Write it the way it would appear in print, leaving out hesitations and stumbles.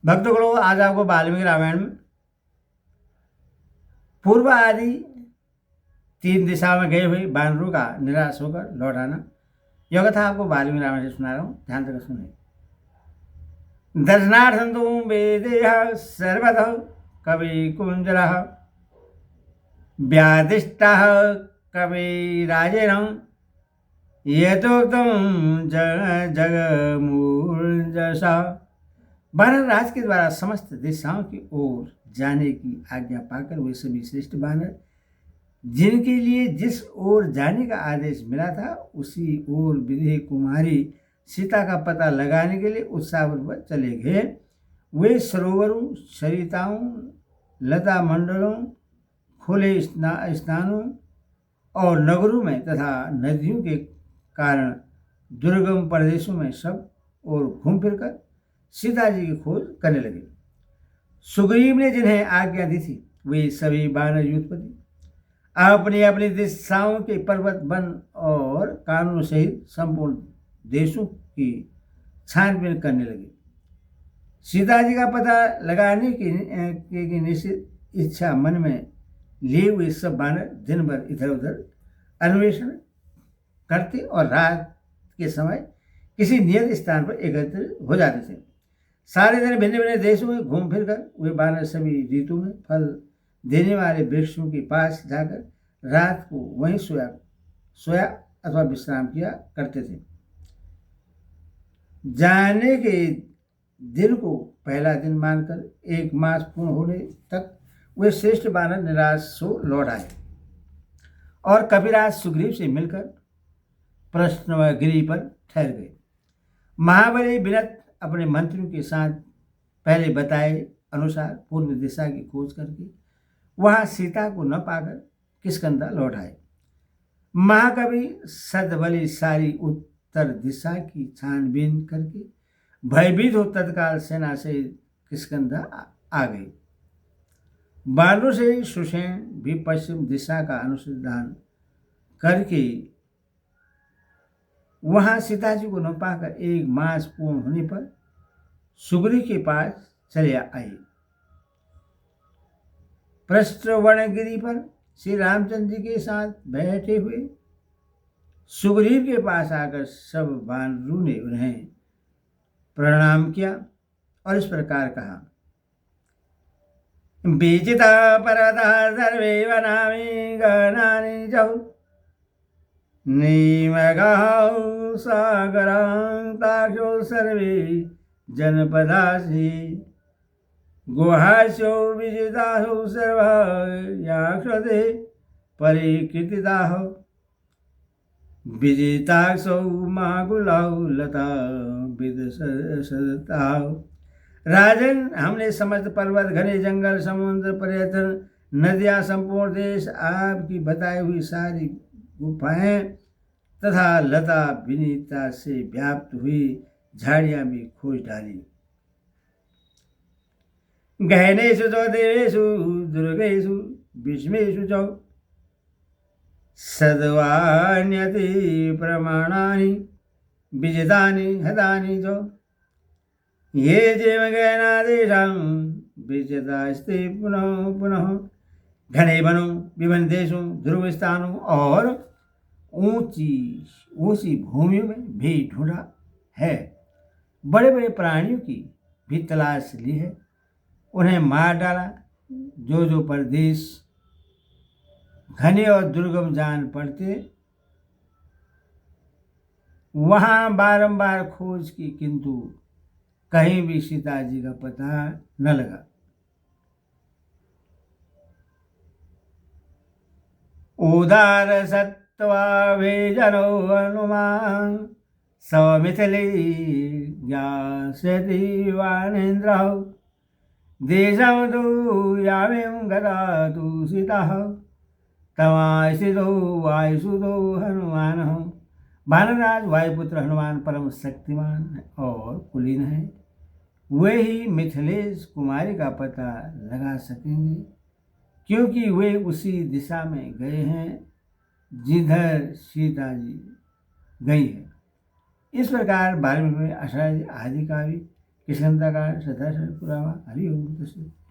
भक्तगणों, आज आपको वाल्मीकि रामायण में पूर्व आदि 3 दिशा में गए हुए वानरों का निराश होकर लौट आना, यह कथा आपको वाल्मीकि रामायण से सुना रहा हूँ। ध्यान देकर सुनिए। दर्शनार्थं तु वेदेह सर्वतः कविकुञ्जरः व्यादिष्टः कविराजेन यथोक्तं जगमूर्जसा। वानर राज के द्वारा समस्त दिशाओं की ओर जाने की आज्ञा पाकर वे सभी श्रेष्ठ वानर, जिनके लिए जिस ओर जाने का आदेश मिला था उसी ओर विदेह कुमारी सीता का पता लगाने के लिए उत्साहपूर्वक चले गए। वे सरोवरों, सरिताओं, लता मंडलों, खुले स्थानों और नगरों में तथा नदियों के कारण दुर्गम प्रदेशों में सब और घूम फिरकर सीता जी की खोज करने लगे। सुग्रीव ने जिन्हें आज्ञा दी थी वे सभी वानर युद्धपति अपनी अपनी दिशाओं के पर्वत, वन और कानून सहित संपूर्ण देशों की छानबीन करने लगे। सीता जी का पता लगाने की निश्चित इच्छा मन में लिए हुए सब वानर दिन भर इधर उधर अन्वेषण करते और रात के समय किसी नियत स्थान पर एकत्रित हो जाते थे। सारे दिन भिन्न भिन्न देशों में घूम फिर कर वे वानर सभी ऋतु में फल देने वाले वृक्षों के पास जाकर रात को वहीं सोया अथवा विश्राम किया करते थे। जाने के दिन को पहला दिन मानकर 1 मास पूर्ण होने तक वे श्रेष्ठ वानर निराश हो लौट आए और कपिराज सुग्रीव से मिलकर प्रश्नगिरी पर ठहर गए। महाबली विनत अपने मंत्रियों के साथ पहले बताए अनुसार पूर्व दिशा की खोज करके वहां सीता को न पाकर किष्किंधा लौट आए। महाकवि सद्बलिशाली उत्तर दिशा की छानबीन करके भयभीत हो तत्काल सेना से किष्किंधा आ गई। वानरों से सुषेण भी पश्चिम दिशा का अनुसंधान करके वहां सीता जी को न पाकर 1 मास पूर्ण होने पर सुग्रीव के पास चले आए। पृष्ठवनगिरी पर श्री रामचंद्र जी के साथ बैठे हुए सुग्रीव के पास आकर सब वानरों ने उन्हें प्रणाम किया और इस प्रकार कहा। बीजिता परता सर्वे वनानि गणानि जौ नीमगां सागरां ताक्षो सर्वे जनपदासि गुहास्यो विजितासो सर्वा याक्षते परिकीर्तिताः विजिताक्षो महाकुलौ लता विदसताः। राजन, हमने समस्त पर्वत, घने जंगल, समुद्र, पर्यटन, नदियां, संपूर्ण देश, आपकी बताई हुई सारी गुफाएं तथा लता विनीता से व्याप्त हुई झाड़ियां भी खोज डाली। गहनेषु च देवेषु दुर्गेषु भीष्मेषु च सद्वान्यति प्रमाणानि विजितानि हतानि च ये जेव गहनादेशां विजितास्ते पुनः पुनः। घने वनों, विभिन्न देशों, ध्रुव स्थानों और ऊंची ऊंची भूमियों में भी ढूंढा है। बड़े बड़े प्राणियों की भी तलाश ली है, उन्हें मार डाला। जो जो प्रदेश घने और दुर्गम जान पड़ते वहां बारंबार खोज की, किंतु कहीं भी सीता जी का पता न लगा। उदार सत्त्वाभिजनो हनुमान समिथिले ज्ञास्यति वानेन्द्रः देशं तु यामिं गता तु सीताः तमाश्रितो वायुसुतो हनुमानः। वानरराज वायुपुत्र हनुमान परम शक्तिमान और कुलीन है। वे ही मिथिलेश कुमारी का पता लगा सकेंगे, क्योंकि वे उसी दिशा में गए हैं जिधर सीता जी गई है। इस प्रकार वाल्मीकि में आषाढ़ आदि काव्य किष्किंधा कांड श्रद्धा पुरावा हरि ओम तत्सत।